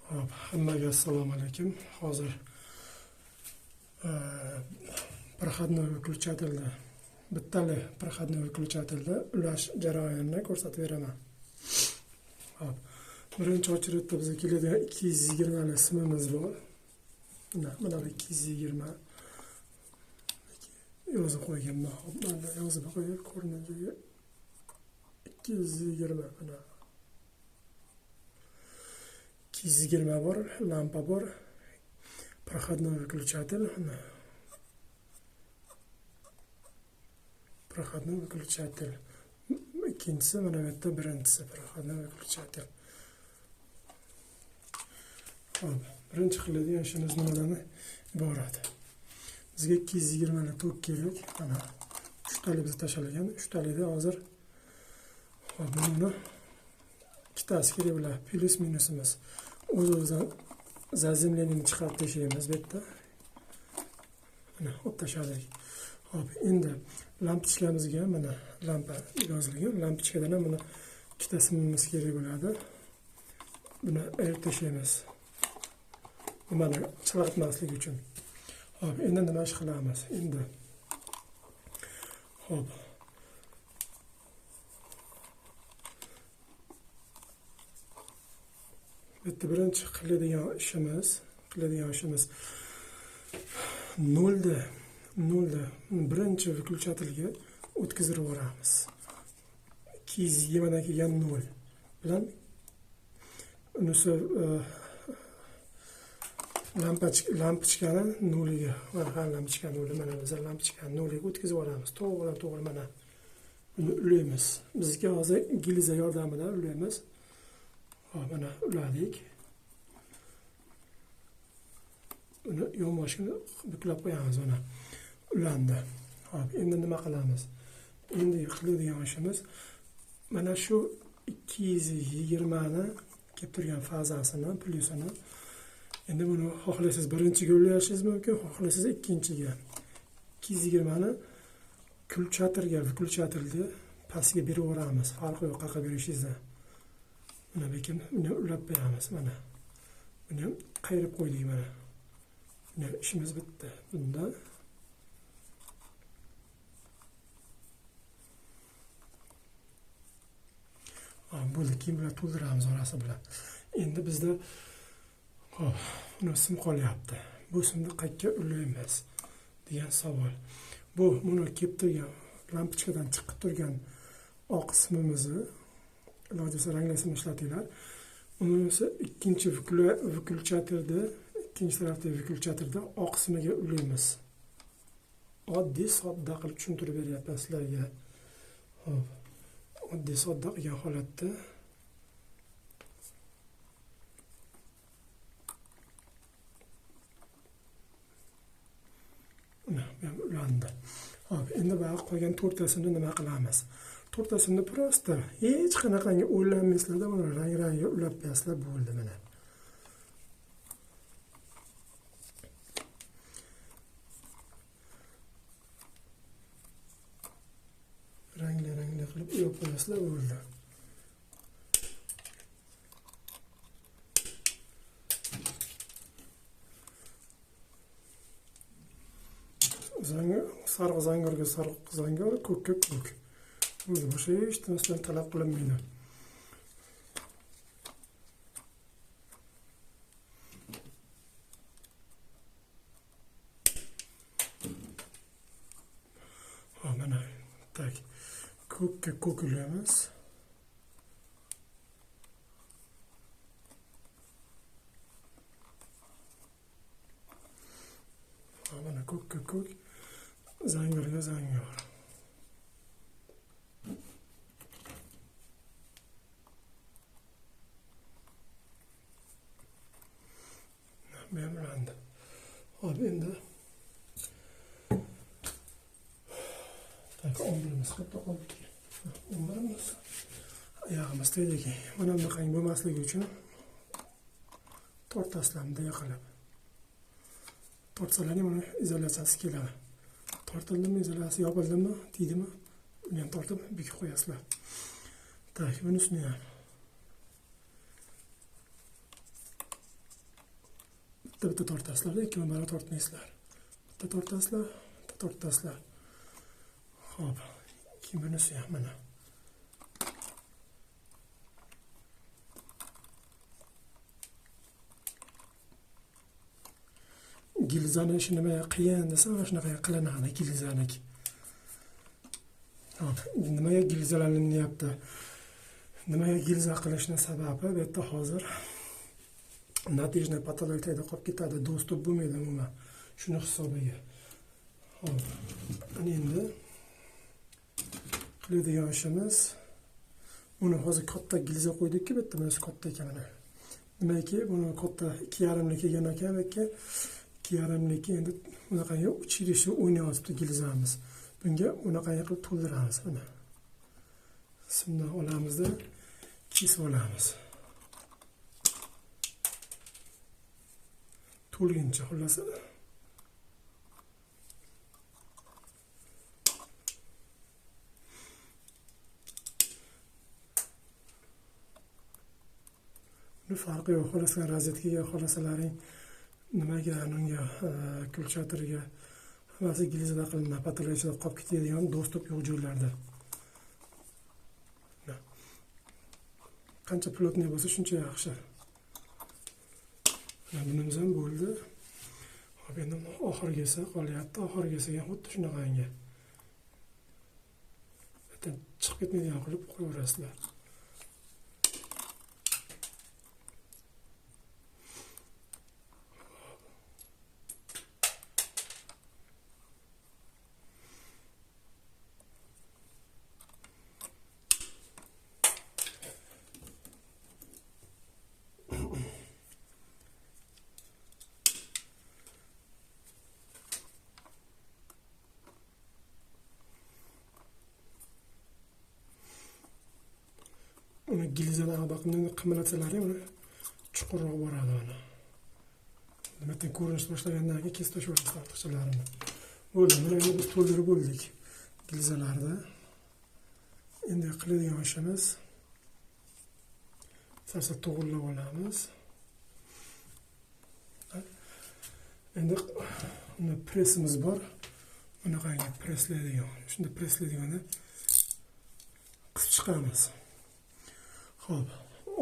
Hop, hammaga assalomu alaykum. Hozir proxodnoy выключательda bittali proxodnoy выключательda ulash jarayonini ko'rsatib beraman. Hop, birinchi очередda bizga keladigan 220 li simimiz bor. Mana bu 220 yozib qo'yganman. Hop, mana yozib qo'yib ko'rinadigan 220 mana 220 bor, lampa bor, проходной выключатель, проходной выключатель. Ikkinchisi mana bu yerda birinchisi проходной выключатель. Hop, birinchi qiladigan ishimiz nimadan iborat? Bizga 220 li tok kerak. Mana 3 tali biz tashlagan, 3 talida hozir hop buni ikkitasi kerak bular, plus minusimiz. O'z-o'zidan zazemleniyni chiqarib tashlaymiz bu yerda. Mana olib tashladik. Hop, endi lampochkamizga mana lampa yozilgan. Lampochkadan ham mana ikkita simimiz kerak bo'ladi. Buni ayirib tashlaymiz. Mana chaqirtmaslik uchun. Hop, endi nima ish qilamiz? Endi hop bitta birinchi qiladigan ishimiz nolda birinchi выключательga o'tkazib yuboramiz. 220 dan kelgan 0 bilan unisi lampochkani 0 ga, lampochka 0, mana biz lampochkani 0 ga o'tkazib yuboramiz. To'g'ri mana buni ulaymiz. Bizga hozir gilza yordamida ulaymiz. Mana uladik. Uni yonboshini buklab qo'yamiz mana. Ulandi. Hop, endi nima qilamiz? Endi qiladigan ishimiz mana shu 220 ni kelib turgan fazasini, plyusini endi buni xohlasangiz birinchiga ulashingiz mumkin, xohlasangiz ikkinchiga. 220 ni выключательga pastga berib yuboramiz. Farqi yo'q, qayerga berishingizda. Mana lekin uni ulab qo'yamiz mana. Buni qayirib qo'ydik mana. Buni ishimiz bitdi. Bunda bo'ldi, keyin bilan to'ldiramiz orasi bilan. Endi bizda hop, uni sim qolyapti. Bu simni qayerga ulaymiz degan savol. Bu buni kelib turgan lampochkadan chiqib turgan oq simimizni iloji bo'lsa ranglasini ishlatinglar. Unisi ikkinchi выключательda, ikkinchi tarafdagi выключательda oq simiga ulaymiz. Oddiy sodda qilib tushuntirib beryapman sizlarga. Hop. Oddiy sodda qilgan holatda ulandi. Hop, endi baqi qolgan to'rtasini nima qilamiz? To'rtasini prosta hech qanaqangi o'ylanmaysizlar, buni rang-rangga ulab qo'yasizlar, bo'ldi mana. Rangli qilib ulab qo'yasizlar, bo'ldi. Sariq zangorga sariq zangor, ko'kka ko'k. Bo'ldi, boshqa hech narsadan talab qilinmaydi. Ha, mana tak. Ko'kka ko'k ulaymiz. Ha, mana ko'kka ko'k, zangorga zangor. Memoranda. Hop, endi tak ombrimiz katta qoldi. Ombrimiz oyog'imiz tegdi. Mana bunaqangi bo'lmasligi uchun tortasizlar bunday qilib. Tortsalar ham izolyatsiyasi keladi. Tortildimi, izolyatsiya yopildimi, teydimi, uni ham tortib bekib qo'yasizlar. Tak, bunisini ham bitta tortasizlar, ikki baravar tortmaysizlar. Bitta tortasizlar, bitta tortasizlar. Xo'p, keyin bunisi ham mana. Gilzani ishi nima qiyin desa, mana shunaqa qilinadi gilzaniki. Hop, nimaga gilzalanilyapti? Nimaga gilza qilishning sababi bu yerda hozir natijni patologiyada qolib ketadi, dostуп bo'lmaydi umuman. Shuni hisobiga. Hop, endi qiladigan ishimiz uni hozir katta gilza qo'ydik-ku, bu yerda bunisi katta ekan mana. Nimaiki, buni katta 2,5 kelgan ekan, yoki 2,5 endi bunaqangi uchirishi o'ynayapti gilzamiz. Bunga unaqangi qilib to'ldiramiz mana. Simdan olamizda kesib olamiz. To'lguncha xullas. Buni farqi yo'q. Xolaslar rozetkaga, xolasalaring nimaga, unga kulchatirga hammasi gilzada qilinadi, patologiyada qolib ketadigan dostуп yo'q joylarda. Qancha plotniy bo'lsa shuncha yaxshi. Bunimiz ham bo'ldi. Hop, endi oxirgisi qolyapti. Oxirgisiga xuddi shunaqangi. Bitta chiqib ketmaydigan qilib qo'yaverasizlar. Uni gilzadan bakımdan qimalatsalaring uni chuqurroq boradi uni. Nimadan ko'rinish boshlagandan keyin kesib tashlash ortiqchalarini. Bo'ldi, mana endi biz to'ldirib bo'ldik gilzalarni. Endi qiladigan ishimiz sarsa to'g'rilab olamiz. Endi uni presimiz bor. Bunaqangi preslaydigan. Shunda preslaydiganda qisib chiqamiz. Xo'p,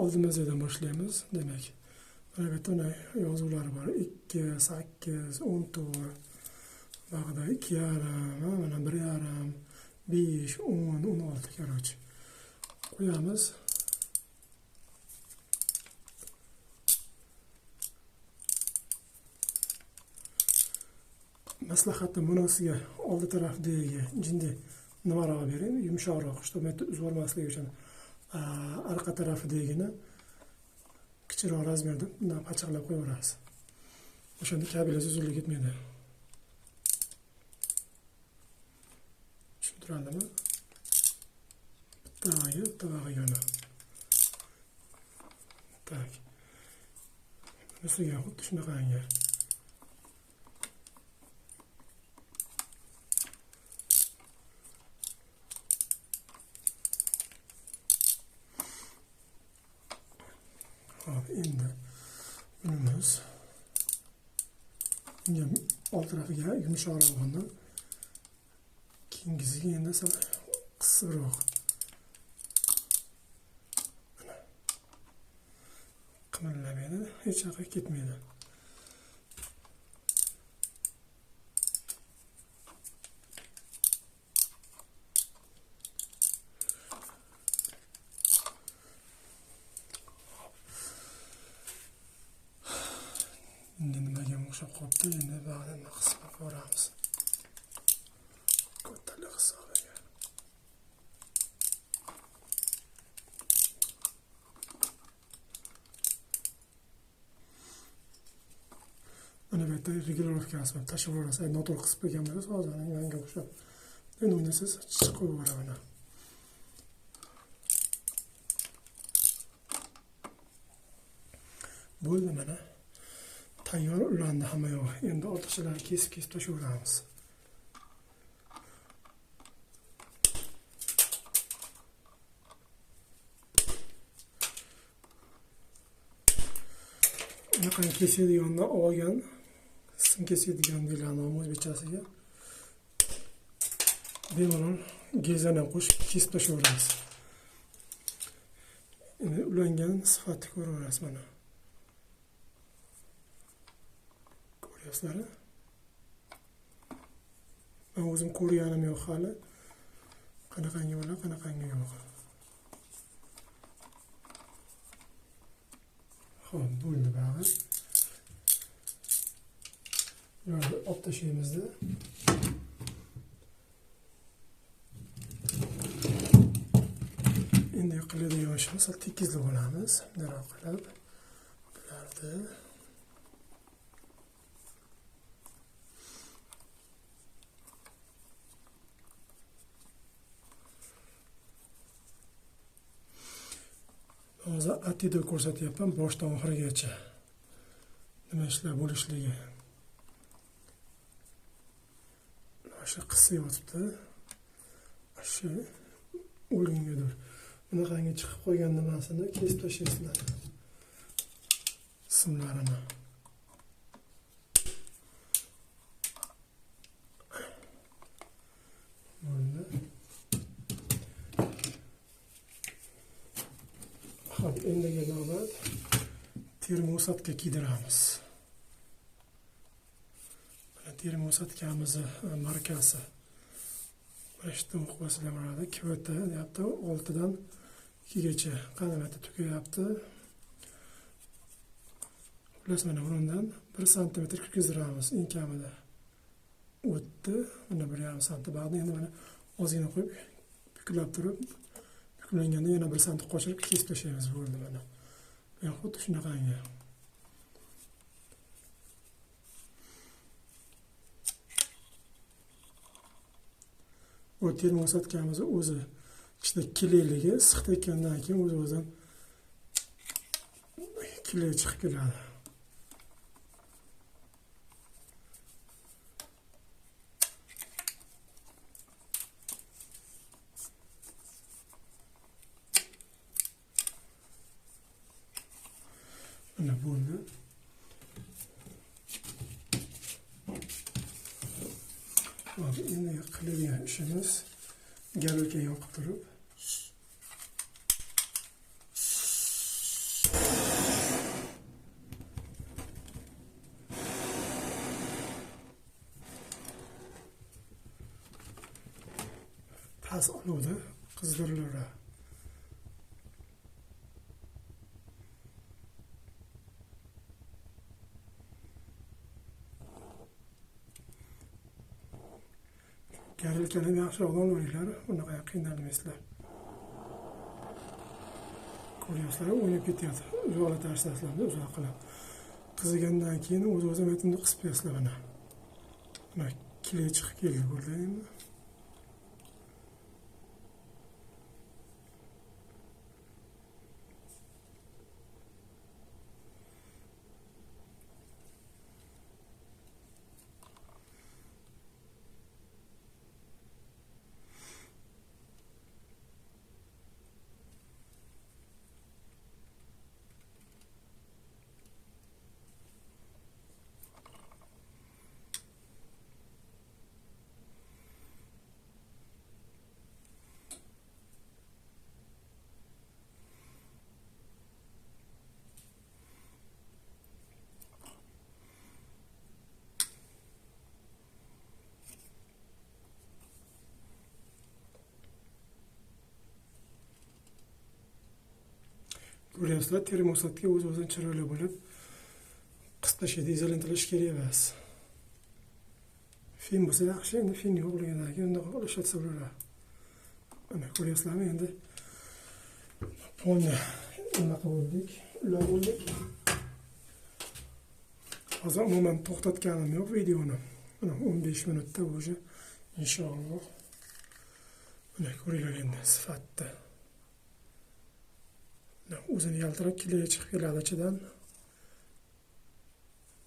oldimizdan boshlaymiz. Demak, mana bu yerda yozuvlar bor. 2, 8, 14, bag'da 2,5, mana 1,5, 5, 10, 16 короче. Qo'yamiz. Maslahatim bunisiga oldi tarafdagi jinni nimaroq bering, yumshoqroq, чтобы uzib olmasligi uchun arqa tarafidagini kichikroq razmerda bundan pachaqlab qo'yaverasiz. O'shanda kabilangiz uzilib ketmaydi. Tushuntiradimi? Bitta yana. Tak. Bunisiga xuddi shunaqangi. Hop, endi bunimiz old tarafiga yumshoqroq bo'lgan. Keyingisiga endi sal qisibroq. Qimirlamaydi, hech yoqqa ketmaydi. Endi nimaga o'xshab qolibdi? Endi ba'zan qisib ko'ramiz. Kattalik hisobiga. Mana bu yerda regulirovkasi bor. Tashlab yuborasiz. Noto'g'ri qisib qo'ygan bo'lsa, hozir menga o'xshab. Endi uni siz chiqib yuboradi. Bo'ldi mana. Tayyor ulandi hamma yo'q. Endi ortiqchalarni kesib tashlayveramiz. bunaqangi kesadigandan olgan sim kesadigan deyiladi o'zbekchasiga. Bemalol gezani ham qo'shib kesib tashlayveramiz. Endi ulangan sifatni ko'raverasiz mana. Ko'ryapsizlar? Men o'zim ko'rganim yo'q hali. Qanaqangi bo'ladi, qanaqangi yo'q. Xo'p, bo'ldi bari. Ularni olib tashlaymiz-da. Endi qiladigan ishimiz sal tekizlab olamiz. Bunday qilib bularni hozir atida ko'rsatyapman boshdan oxirigacha. Nima ishlar bo'lishligi. Shu qisib yotibdi. Shu o'lingadir. Bunaqangi chiqib qolgan nimasini kesib tashlaysizlar. Simlarini. Bo'ldi. Hop, endiga navbat termosatga kiydiramiz. Mana termosatkamiz markasi. Mana o'qibasizlar bo'ladi. Kvota deyapti, 6 dan 2 gacha qanoti tugayapti. Xullas mana bundan 1 sm kirgizdiramiz eng kamida. O'tdi. Mana 1,5 sm bag'ni endi mana ozgina qo'yib buklab turib, buklanganda yana 1 sm qochirib kesib tashlaymiz bo'ldi mana. Men xuddi shunaqangi. Bu termosatkamiz o'zi ichida kilikligi issiq tekkandan keyin o'z-o'zidan kili chiqib keladi. Mana bo'ldi. Hop, endi qiladigan ishimiz garulka yoqib turib past olovda qizdiriladi. Garulkani yaxshi olinglar, unaqa qiynalmaysizlar. Ko'ryapsizlar, o'ynab ketyapti. Uzoqla tashlasizlar, uzoq qilib. Qizigandan keyin o'z-o'zini aytindi qisib qo'yasizlar mana. Mana kile chiqib keldi, ko'rdingizmi? Ko'ryapsizlar, termosatga o'z-o'zidan chiroyli bo'lib qisib tashlaydi, izolantalash kerak emas. Fin bo'lsa yaxshi, endi fin yo'qligidan keyin unday ishlatsa bo'ladi. Mana ko'ryapsizlarmi, endi polni nima qildik, ular bo'ldik. Hozir umuman to'xtatganim yo'q videoni. Mana 15 minutda o'sha inshaalloh. Mana ko'ringlar endi sifatda. O'zini yaltirab kelib chiqib keladi ichidan.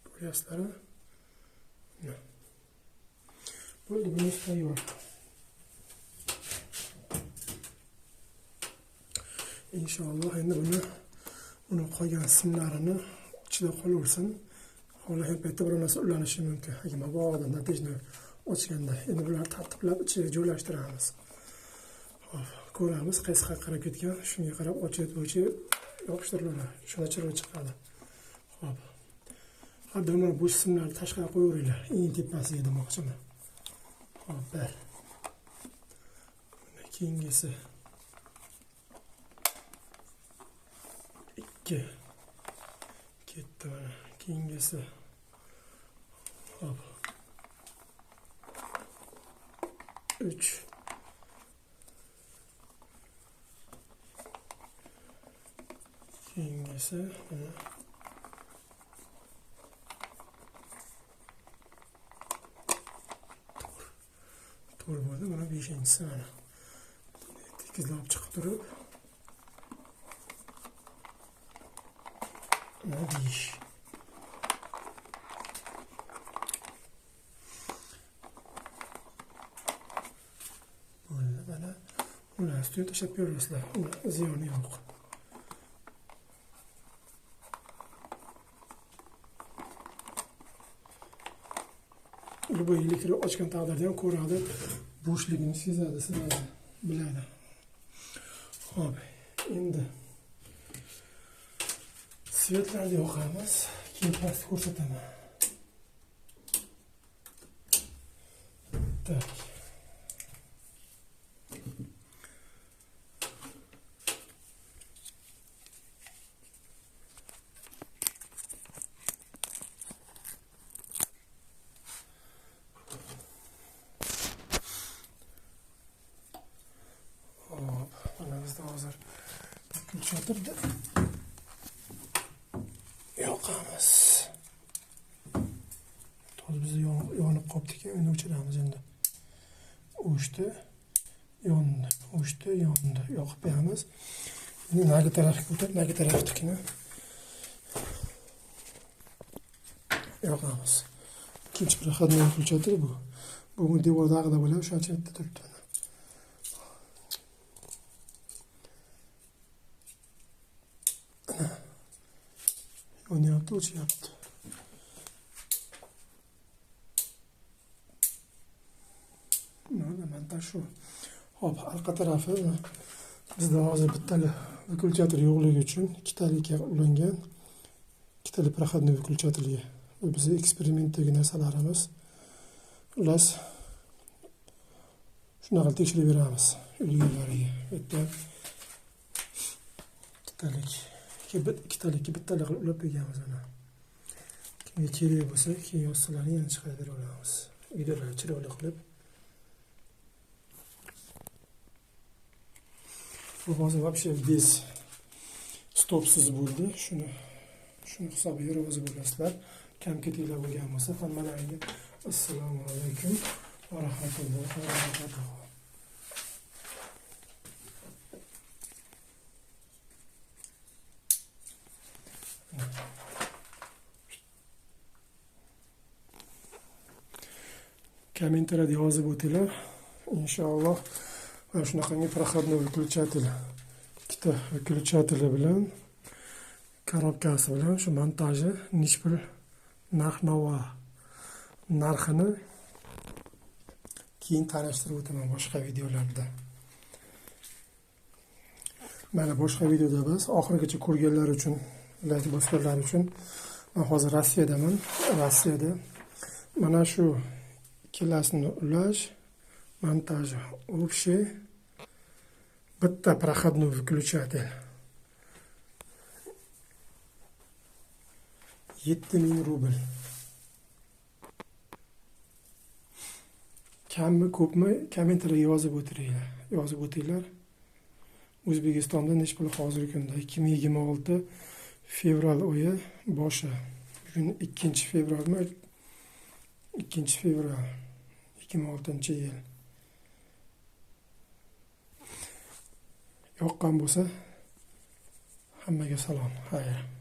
Ko'ryapsizlar? Bo'ldi, bunisi tayyor. Inshaalloh endi uni qolgan simlarini ichida qolaversin. Xohlagan paytda bir narsa ulanishi mumkin. Agar mabodo natijani ochganda endi bularni tartiblab ichiga joylashtiramiz. Xo'p, ko'ramiz qaysi qarab ketgan. Shunga qarab ochib yopishtiriladi. Shuna chiroq chiqadi. Xo'p. Hadda mana bu simlarni tashqariga qo'yaveringlar. Eng tepasiga demoqchiman. Xo'p, bir. Keyingisi 2. Ketdi mana. Keyingisi. Hop. 3. Keyingisi mana. To'g'ri bo'ldi, mana 5-inchisi mana. Tekizlab chiqib turib. Mana 5. Bo'ldi, mana ular ustiga tashlab ko'rasizlar. Ziyoni yo'q. Bu elektr ochgan taqdirda ham ko'radi, bo'shligini sezadi, sizlar biladi. Xo'p, endi svetlarni yoqamiz, keyin pastni ko'rsataman. Tak. Hozir cho'tirdi. Yoqamiz. To'g'ri bizni yonib qolibdi-ku, endi o'chiramiz endi. O'chdi, yondi, o'chdi, yondi. Yoqib qo'yamiz. Endi nagi tarafga o'tib, nagi tarafnikini yoqamiz. Ikkinchi proxodniy включатель bu. Bu devordag'ida bo'lib, o'sha chetda turibdi. Yonyapti, o'chyapti. Mana montaj shu. Hop, arqa tarafi bizda hozir bittali выключатель yo'qligi uchun ikkitalikka ulangan. Ikkitali proxodniy выключательga. Bu bizning eksperimentdagi narsalarimiz. Ular shunaqa tekshirib beramiz uylarga. Bitta ikkitalikka bittali qilib ulab qo'yganmiz ana. Kimga kerak bo'lsa, keyin yozsalarni yana chiqarib olamiz. Videolarni chiroyli qilib. Bu hozir вообще без stopsiz bo'ldi. Shuni hisobiga rozi bo'lasizlar. Kam ketinglar bo'lgan bo'lsa, hammalarga assalomu alaykum va rahmatullohi va barakatuh. Kommentariyada yozib o'tinglar. Inshaalloh mana shunaqangi proxodniy выключатель, ikkita выключатель bilan korobkasi bilan shu montajni nechpul narx-navo narxini keyin tanishtirib o'taman boshqa videolarda. Mana boshqa videoda biz oxirigacha ko'rganlar uchun, like bosganlar uchun men hozir Rossiyadaman. Rossiyada mana shu ikkalasini ulash, montaj, общий bitta proxodniy выключатель 7000 rubl. Kammi, ko'pmi kommentariyga yozib o'tinglar. O'zbekistonda nech pul hozirgi kunda 2026 fevral oyi boshi. Bugun 2-fevralmi? 2-fevral 2006-yil. Yoqqan bo'lsa hammaga salom. Xayr.